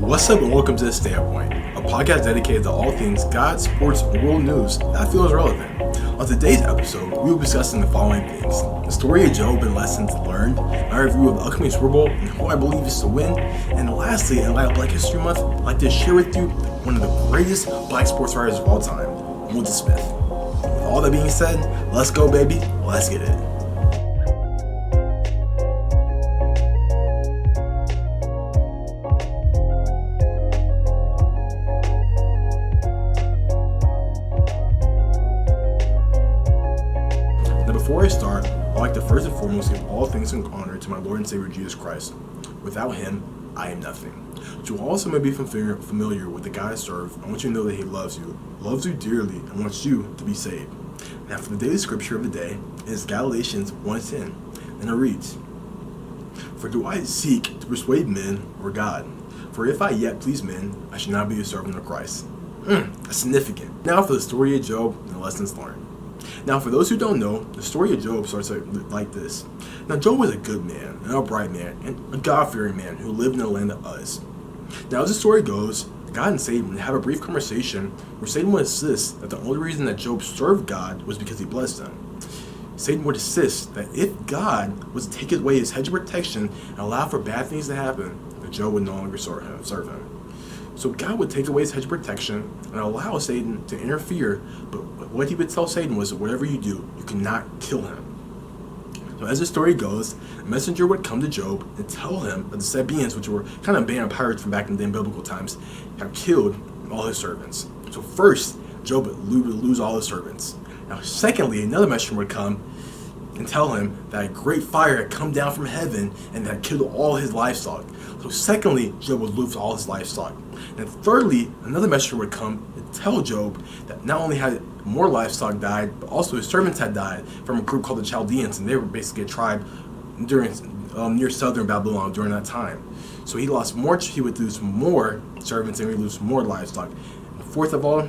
What's up and welcome to The Standpoint, a podcast dedicated to all things God, sports, and world news that feels relevant. On today's episode, we will be discussing the following things: the story of Job and lessons learned, our review of the upcoming Superbowl and who I believe is to win, and lastly, in light of Black History Month, I'd like to share with you one of the greatest Black sports writers of all time, Wendel Smith. With all that being said, let's go baby, let's get it. Before I start, I'd like to first and foremost give all thanks and honor to my Lord and Savior Jesus Christ. Without Him, I am nothing. But you also may be familiar with the God I serve. I want you to know that He loves you dearly, and wants you to be saved. Now, for the daily scripture of the day is Galatians 1:10, and it reads, "For do I seek to persuade men or God? For if I yet please men, I should not be a servant of Christ." That's significant. Now for the story of Job and the lessons learned. Now, for those who don't know, the story of Job starts like this. Now, Job was a good man, an upright man, and a God-fearing man who lived in the land of Uz. Now, as the story goes, God and Satan would have a brief conversation where Satan would insist that the only reason that Job served God was because he blessed him. Satan would insist that if God was to take away his hedge of protection and allow for bad things to happen, that Job would no longer serve him. So God would take away his hedge of protection and allow Satan to interfere, but what he would tell Satan was, whatever you do, you cannot kill him. So as the story goes, a messenger would come to Job and tell him that the Sabaeans, which were kind of a band of pirates from back in the biblical times, have killed all his servants. So first, Job would lose all his servants. Now secondly, another messenger would come and tell him that a great fire had come down from heaven and had killed all his livestock. So secondly, Job would lose all his livestock. And thirdly, another messenger would come and tell Job that not only had more livestock died, but also his servants had died from a group called the Chaldeans, and they were basically a tribe during near southern Babylon during that time. So he would lose more servants and he would lose more livestock. And fourth of all,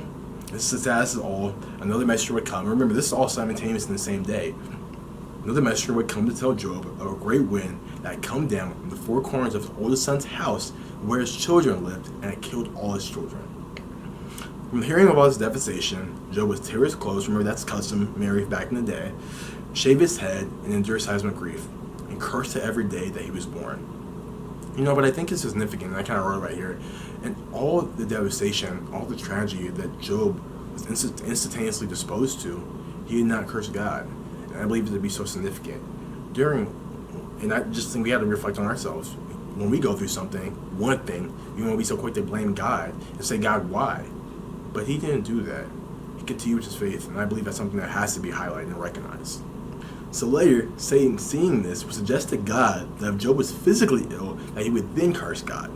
this is as all, another messenger would come. Remember, this is all simultaneous in the same day. Another messenger would come to tell Job of a great wind that had come down from the four corners of his oldest son's house where his children lived, and it killed all his children. From hearing about his devastation, Job would tear his clothes, remember that's customary back in the day, shave his head, and endure seismic grief, and curse to every day that he was born. But I think it's significant, and I kind of wrote right here, and all the devastation, all the tragedy that Job was instantaneously disposed to, he did not curse God. And I believe it to be so significant. And I just think we have to reflect on ourselves. When we go through something, one thing, we won't be so quick to blame God and say, God, why? But he didn't do that. He continued with his faith, and I believe that's something that has to be highlighted and recognized. So later, Satan, seeing this, would suggest to God that if Job was physically ill, that he would then curse God.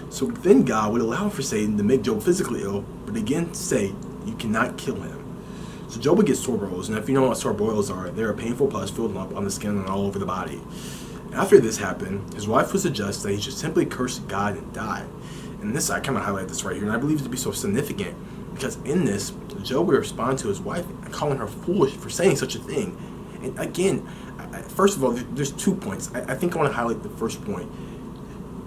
So then God would allow for Satan to make Job physically ill, but again say, you cannot kill him. So Job would get sore boils, and if you know what sore boils are, they're a painful pus-filled lump on the skin and all over the body. After this happened, his wife would suggest that he should simply curse God and die. And this, I kind of highlight this right here, and I believe it to be so significant, because in this, Job would respond to his wife, calling her foolish for saying such a thing. And again, first of all, there's 2 points. I think I want to highlight the first point.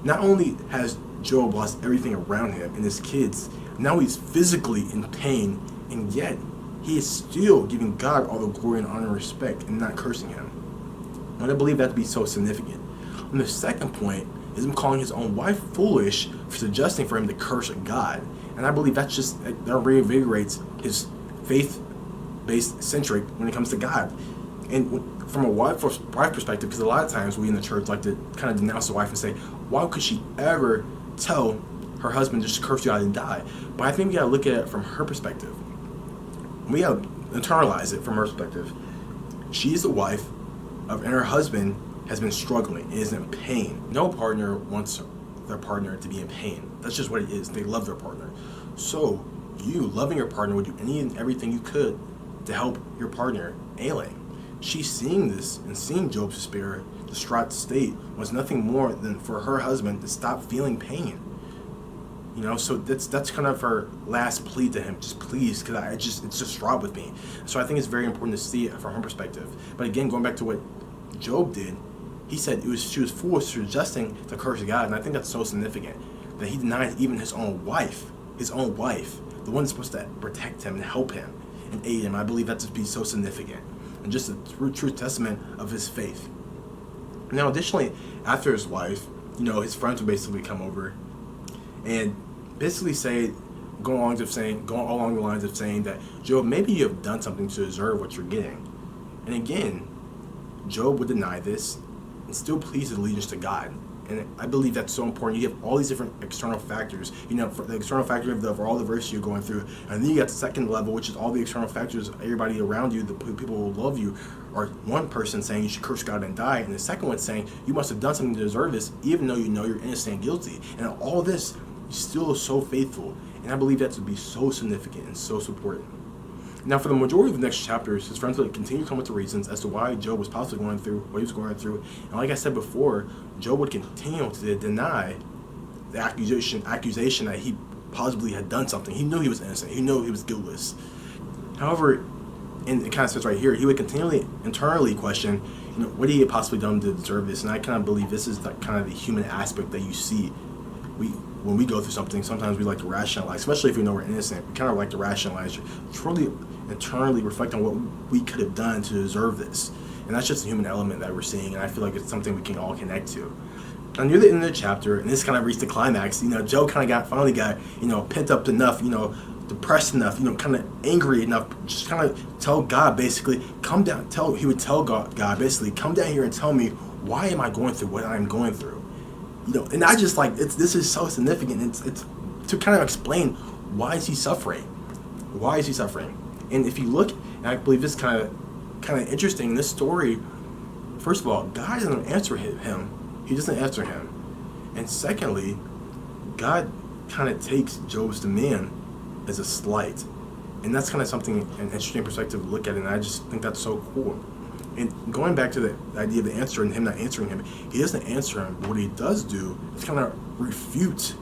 Not only has Job lost everything around him and his kids, now he's physically in pain, and yet he is still giving God all the glory and honor and respect and not cursing him. And I believe that to be so significant. And the second point is him calling his own wife foolish for suggesting for him to curse God. And I believe that reinvigorates his faith-based centric when it comes to God. And from a wife perspective, because a lot of times we in the church like to kind of denounce the wife and say, why could she ever tell her husband just to curse God and die? But I think we got to look at it from her perspective. We have to internalize it from her perspective. She's the wife and her husband has been struggling and is in pain. No partner wants their partner to be in pain. That's just what it is. They love their partner. So you, loving your partner, would do any and everything you could to help your partner ailing. She's seeing this and seeing Job's despair, distraught state was nothing more than for her husband to stop feeling pain. So that's kind of her last plea to him. Just please, because it's just fraught with me. So I think it's very important to see it from her perspective. But again, going back to what Job did, he said she was foolish suggesting to curse God, and I think that's so significant. that he denied even his own wife, the one that's supposed to protect him and help him and aid him. I believe that to be so significant and just a true testament of his faith. Now, additionally, after his wife, his friends would basically come over and basically go along the lines of saying that, Job, maybe you have done something to deserve what you're getting. And again, Job would deny this and still please his allegiance to God. And I believe that's so important. You have all these different external factors. For the external factor of all the verses you're going through. And then you got the second level, which is all the external factors, everybody around you, the people who love you, or one person saying you should curse God and die. And the second one saying you must have done something to deserve this, even though you know you're innocent and guilty. And all this, you're still so faithful. And I believe that to be so significant and so important. Now, for the majority of the next chapters, his friends would continue to come with the reasons as to why Job was possibly going through what he was going through. And like I said before, Job would continue to deny the accusation that he possibly had done something. He knew he was innocent. He knew he was guiltless. However, and it kind of says right here, he would continually internally question, what he had possibly done to deserve this. And I kind of believe this is kind of the human aspect that you see. When we go through something, sometimes we like to rationalize, especially if we know we're innocent. We kind of like to rationalize, truly internally reflect on what we could have done to deserve this. And that's just a human element that we're seeing, and I feel like it's something we can all connect to. And near the end of the chapter, and this kind of reached the climax, Job finally got, pent up enough, depressed enough, kind of angry enough, just kind of tell God basically, he would tell God basically, come down here and tell me, why am I going through what I'm going through? And I just this is so significant. It's to kind of explain, why is he suffering? Why is he suffering? And if you look, and I believe this kind of interesting, this story, first of all, God doesn't answer him. He doesn't answer him. And secondly, God kind of takes Job's demand as a slight. And that's kind of something, an interesting perspective to look at, and I just think that's so cool. And going back to the idea of the answer and him not answering him, he doesn't answer him, but what he does do is kind of refute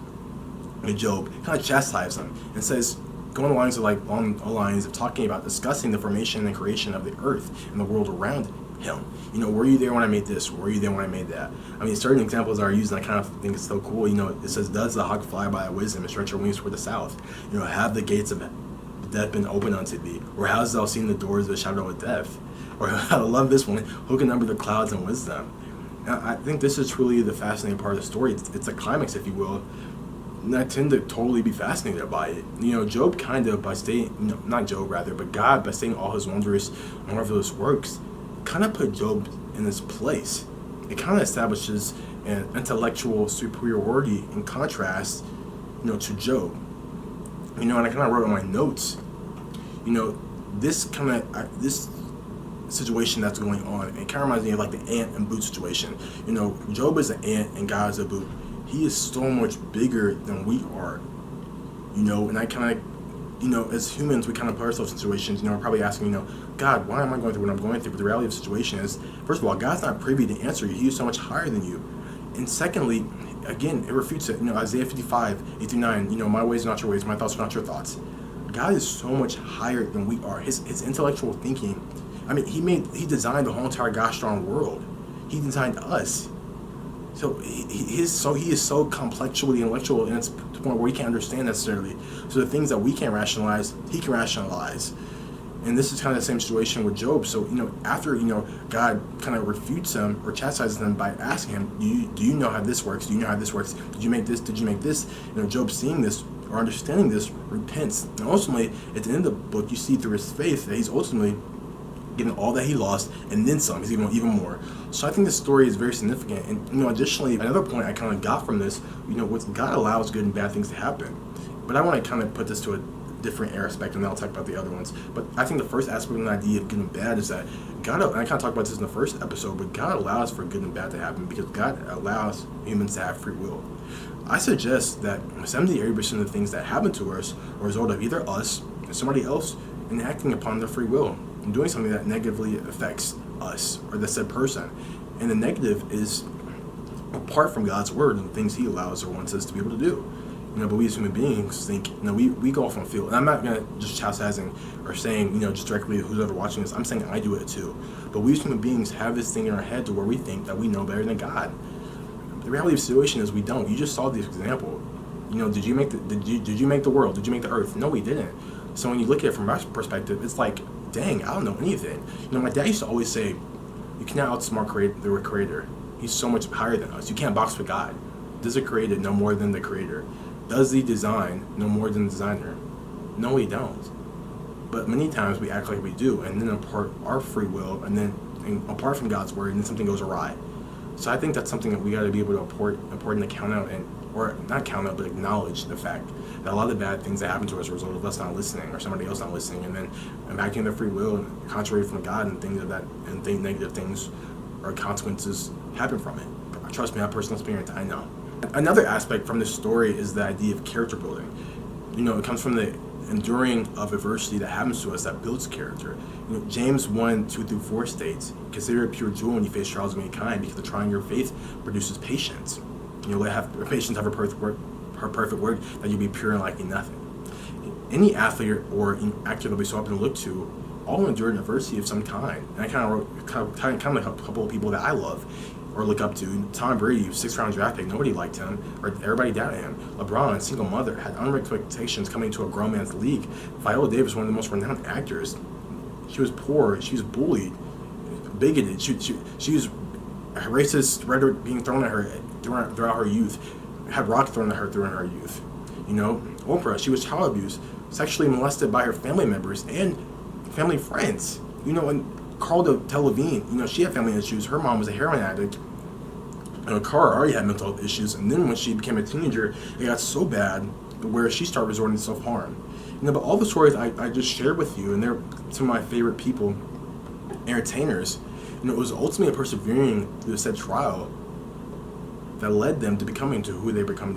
Job, kind of chastise him, and says, going along the lines of talking about discussing the formation and creation of the earth and the world around him. Were you there when I made this? Were you there when I made that? I mean, certain examples are used, and I kind of think it's so cool. It says, does the hawk fly by wisdom and stretch her wings toward the south? Have the gates of death been opened unto thee? Or hast thou seen the doors of the shadow of death? Or I love this one, who can number the clouds in wisdom? Now, I think this is truly the fascinating part of the story. It's a climax, if you will. And I tend to totally be fascinated by it. Job kind of, by stating, not Job rather, but God, by stating all his wondrous, marvelous works, kind of put Job in his place. It kind of establishes an intellectual superiority in contrast, to Job. And I kind of wrote on my notes, this situation that's going on, it kind of reminds me of like the ant and boot situation. Job is an ant and God is a boot. He is so much bigger than we are, and I kind of, as humans, we kind of put ourselves in situations, we're probably asking, God, why am I going through what I'm going through? But the reality of the situation is, first of all, God's not privy to answer you. He is so much higher than you. And secondly, again, it refutes it. Isaiah 55, 8-9, my ways are not your ways, my thoughts are not your thoughts. God is so much higher than we are. His intellectual thinking, he designed the whole entire gosh darn world. He designed us. So he is so complexually intellectual, and it's to the point where we can't understand necessarily. So the things that we can't rationalize, he can rationalize. And this is kind of the same situation with Job. So, after, God kind of refutes him or chastises him by asking him, do you know how this works? Do you know how this works? Did you make this? Did you make this? Job seeing this or understanding this repents. And ultimately, at the end of the book, you see through his faith that he's ultimately getting all that he lost and then some. He's even more. So I think this story is very significant. And additionally, another point I kind of got from this, God allows good and bad things to happen. But I want to kind of put this to a different aspect, and then I'll talk about the other ones. But I think the first aspect of the idea of good and bad is that God, and I kind of talked about this in the first episode, but God allows for good and bad to happen because God allows humans to have free will. I suggest that 70 to 80% of the things that happen to us are a result of either us or somebody else enacting upon their free will and doing something that negatively affects us or the said person. And the negative is apart from God's word and the things he allows or wants us to be able to do. But we as human beings think, we go off on field. And I'm not going to just chastising or saying, just directly who's ever watching this. I'm saying I do it too. But we as human beings have this thing in our head to where we think that we know better than God. The reality of the situation is we don't. You just saw this example. Did you make the world? Did you make the earth? No, we didn't. So when you look at it from my perspective, it's like, dang, I don't know anything. My dad used to always say, you cannot outsmart the creator. He's so much higher than us. You can't box with God. Does the creator know more than the creator? Does the design know more than the designer? No, we don't. But many times we act like we do, and then impart our free will, and apart from God's word, and then something goes awry. So I think that's something that we got to be able to import and account out, or not count out, but acknowledge the fact that a lot of the bad things that happen to us are a result of us not listening, or somebody else not listening, and then impacting their free will and contrary from God, and things of that, and negative things or consequences happen from it. Trust me, I have personal experience. I know. Another aspect from this story is the idea of character building. It comes from the enduring of adversity that happens to us that builds character. James 1:2-4 states, "Consider it pure joy when you face trials of any kind, because the trying your faith produces patience. Let patience have her perfect work, that you be pure and lacking nothing." Any athlete or actor that we so often look to all endured adversity of some kind. And I kind of like a couple of people that I love or look up to. Tom Brady, 6th-round draft pick, nobody liked him, or everybody doubted him. LeBron, single mother, had unrealistic expectations coming into a grown man's league. Viola Davis, one of the most renowned actors, she was poor, she was bullied, bigoted, she was racist rhetoric being thrown at her throughout her youth, had rocks thrown at her throughout her youth. Oprah, she was child abused, sexually molested by her family members and family friends. And Carla Delevingne, she had family issues. Her mom was a heroin addict. Cara already had mental health issues, and then when she became a teenager, it got so bad where she started resorting to self-harm. But all the stories I just shared with you, and they're some of my favorite people, entertainers, it was ultimately a persevering through said trial that led them to becoming to who they became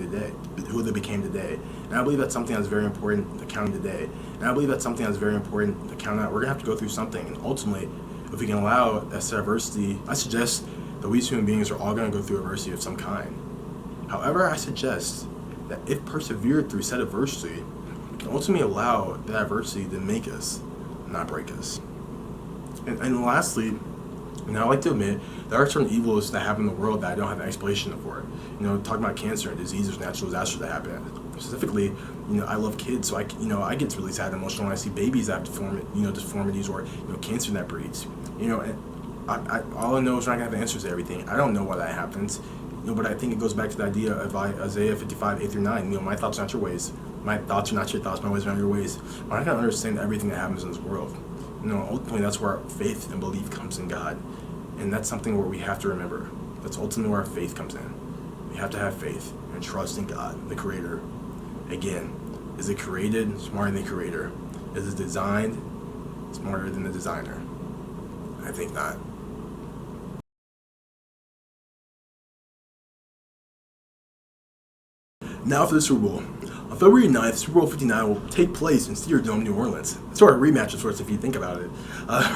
today. And I believe that's something that's very important to count today. And I believe that's something that's very important to count out. We're going to have to go through something. And ultimately, if we can allow that adversity, I suggest that we as human beings are all going to go through adversity of some kind. However, I suggest that if persevered through said adversity, we can ultimately allow that adversity to make us, not break us. And lastly, I like to admit there are certain evils that happen in the world that I don't have an explanation for. Talking about cancer and diseases, natural disasters that happen. Specifically, I love kids, so I get really sad and emotional when I see babies that have deformities or cancer that breeds. And all I know is we're not gonna have answers to everything. I don't know why that happens. But I think it goes back to the idea of Isaiah 55:8-9. My thoughts are not your ways. My thoughts are not your thoughts. My ways are not your ways. We're not gonna understand everything that happens in this world. Ultimately, that's where our faith and belief comes in God. And that's something where we have to remember. That's ultimately where our faith comes in. We have to have faith and trust in God, the Creator. Again, is it created smarter than the Creator? Is it designed smarter than the designer? I think not. Now for the Super Bowl. On February 9th, Super Bowl 59 will take place in Cedar Dome, New Orleans. It's sort of a rematch of sorts if you think about it.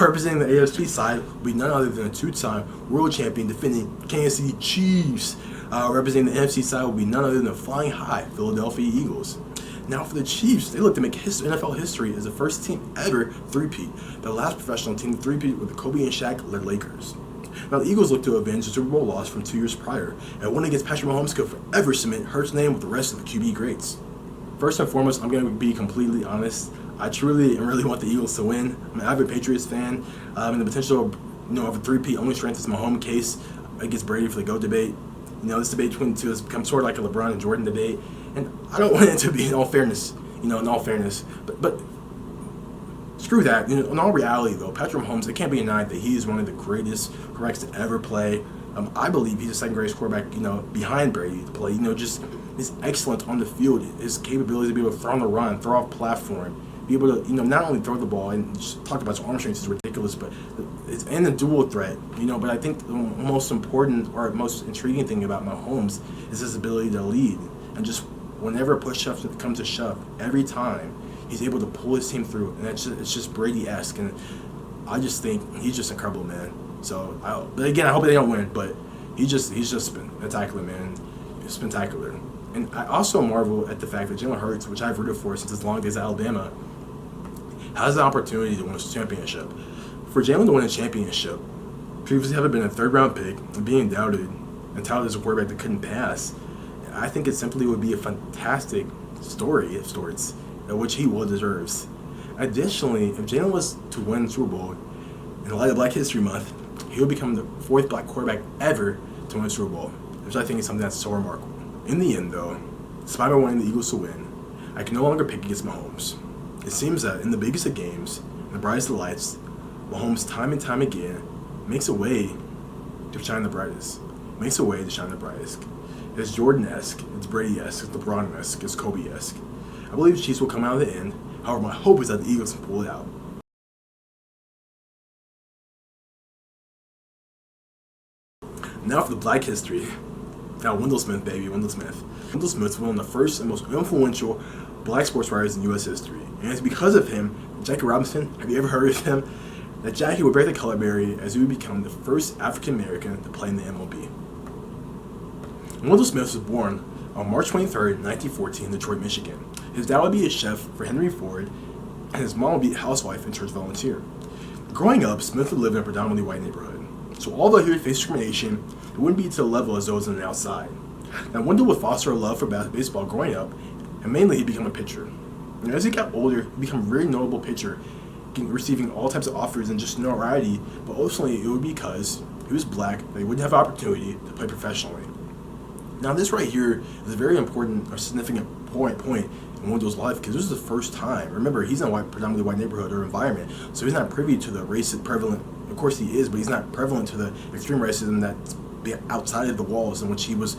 Representing the AFC side will be none other than a two-time world champion defending Kansas City Chiefs. Representing the NFC side will be none other than the flying high Philadelphia Eagles. Now for the Chiefs, they look to make NFL history as the first team ever three-peat. The last professional team to three-peat with the Kobe and Shaq-led Lakers. Now the Eagles look to avenge the Super Bowl loss from 2 years prior, and one against Patrick Mahomes could forever cement Hurts' name with the rest of the QB greats. First and foremost, I'm going to be completely honest. I truly and really want the Eagles to win. I'm an avid Patriots fan, and the potential of a three-peat only strengthens my home case against Brady for the GOAT debate. This debate between the two has become sort of like a LeBron and Jordan debate, and I don't want it to be in all fairness, but screw that. In all reality, though, Patrick Mahomes, it can't be denied that he is one of the greatest quarterbacks to ever play. I believe he's the second greatest quarterback, behind Brady to play. Just his excellence on the field, his capability to be able to throw on the run, throw off platform, be able to, not only throw the ball and just talk about his arm strength is ridiculous, but it's and the dual threat, But I think the most important or most intriguing thing about Mahomes is his ability to lead, and just whenever push comes to shove, every time he's able to pull his team through, and it's just Brady-esque, and I just think he's just incredible, man. So, but again, I hope they don't win, but he's just spectacular, man. It's spectacular. And I also marvel at the fact that Jalen Hurts, which I've rooted for since his long days at Alabama, has the opportunity to win a championship. For Jalen to win a championship, previously having been a third-round pick and being doubted and touted as a quarterback that couldn't pass, I think it simply would be a fantastic story of sorts, which he well deserves. Additionally, if Jalen was to win the Super Bowl in the light of Black History Month, he would become the 4th black quarterback ever to win a Super Bowl, which I think is something that's so remarkable. In the end, though, despite my wanting the Eagles to win, I can no longer pick against Mahomes. It seems that in the biggest of games, in the brightest of lights, Mahomes time and time again makes a way to shine the brightest. It's Jordan-esque, it's Brady-esque, it's LeBron-esque, it's Kobe-esque. I believe the Chiefs will come out of the end. However, my hope is that the Eagles can pull it out. Now for the Black history. Now, Wendell Smith, baby, Wendell Smith. Wendell Smith was one of the first and most influential black sports writers in U.S. history. And it's because of him, Jackie Robinson, have you ever heard of him? That Jackie would break the color barrier as he would become the first African American to play in the MLB. Wendell Smith was born on March 23, 1914 in Detroit, Michigan. His dad would be a chef for Henry Ford, and his mom would be a housewife and church volunteer. Growing up, Smith would live in a predominantly white neighborhood. So although he would face discrimination, it wouldn't be to the level as those on the outside. Now, Wendell would foster a love for baseball growing up, and mainly he'd become a pitcher. And as he got older, he became a very notable pitcher, receiving all types of offers and just notoriety, but ultimately it would be because he was black that he wouldn't have opportunity to play professionally. Now, this right here is a very important or significant point in Wendell's life, because this is the first time. Remember, he's in a predominantly white neighborhood or environment, so he's not privy to the racist prevalent. Of course, he is, but he's not prevalent to the extreme racism that's outside of the walls in which he was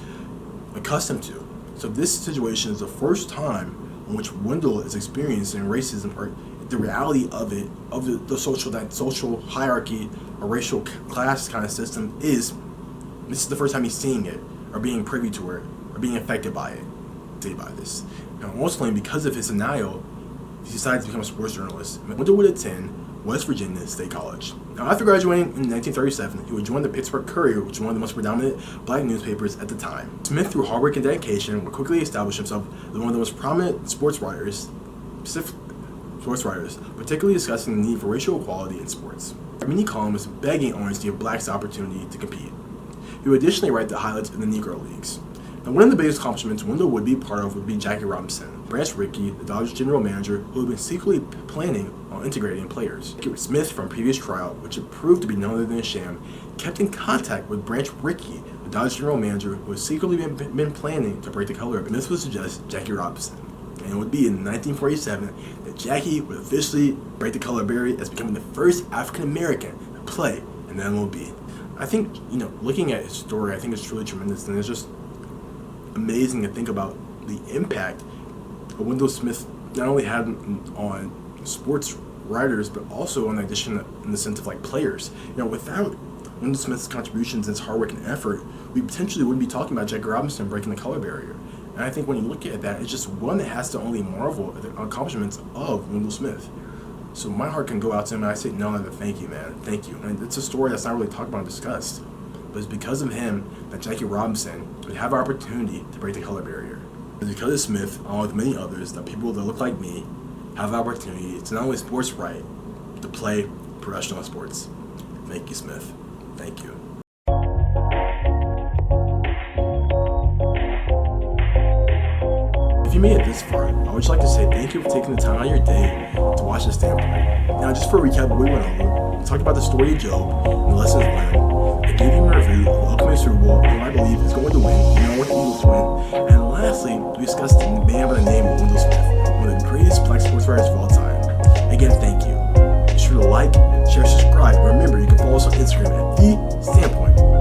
accustomed to. So this situation is the first time in which Wendell is experiencing racism, or the reality of it, of the social hierarchy or racial class kind of system. This is the first time he's seeing it, or being privy to it, or being affected by it. By this. Now, ultimately, because of his denial, he decided to become a sports journalist. Wendell would attend West Virginia State College. Now, after graduating in 1937, he would join the Pittsburgh Courier, which was one of the most predominant black newspapers at the time. Smith, through hard work and dedication, would quickly establish himself as one of the most prominent sports writers, particularly discussing the need for racial equality in sports. Many columnists begging owners to give blacks the opportunity to compete. He would additionally write the highlights of the Negro Leagues. Now, one of the biggest accomplishments Wendell would be part of would be Jackie Robinson, Branch Rickey, the Dodgers general manager, who had been secretly planning on integrating players. Smith, from previous trial, which had proved to be none other than a sham, kept in contact with Branch Rickey, the Dodgers general manager, who had secretly been planning to break the color. Smith would suggest Jackie Robinson, and it would be in 1947 that Jackie would officially break the color barrier as becoming the first African American to play in the MLB. I think, looking at his story, I think it's truly tremendous, and it's just amazing to think about the impact Wendell Smith not only had on sports writers, but also on the addition in the sense of players. Without Wendell Smith's contributions and his hard work and effort, we potentially wouldn't be talking about Jackie Robinson breaking the color barrier. And I think when you look at that, it's just one that has to only marvel at the accomplishments of Wendell Smith. So my heart can go out to him, and I say no other thank you, man. Thank you. And it's a story that's not really talked about or discussed. But it's because of him that Jackie Robinson would have an opportunity to break the color barrier. It's because of Smith, along with many others, that people that look like me have the opportunity to not only sports write, but to play professional sports. Thank you, Smith. Thank you. If you made it this far, I would just like to say thank you for taking the time out of your day to watch this standpoint. Now, just for a recap of what we went over, we talked about the story of Job and the lessons learned. I gave you a review of the upcoming Super Bowl, who I believe is going to win. We want the Eagles to win. And lastly, we discussed the man by the name of Wendell Smith, one of the greatest black sports writers of all time. Again, thank you. Be sure to like, share, subscribe, and remember you can follow us on Instagram at The Standpoint.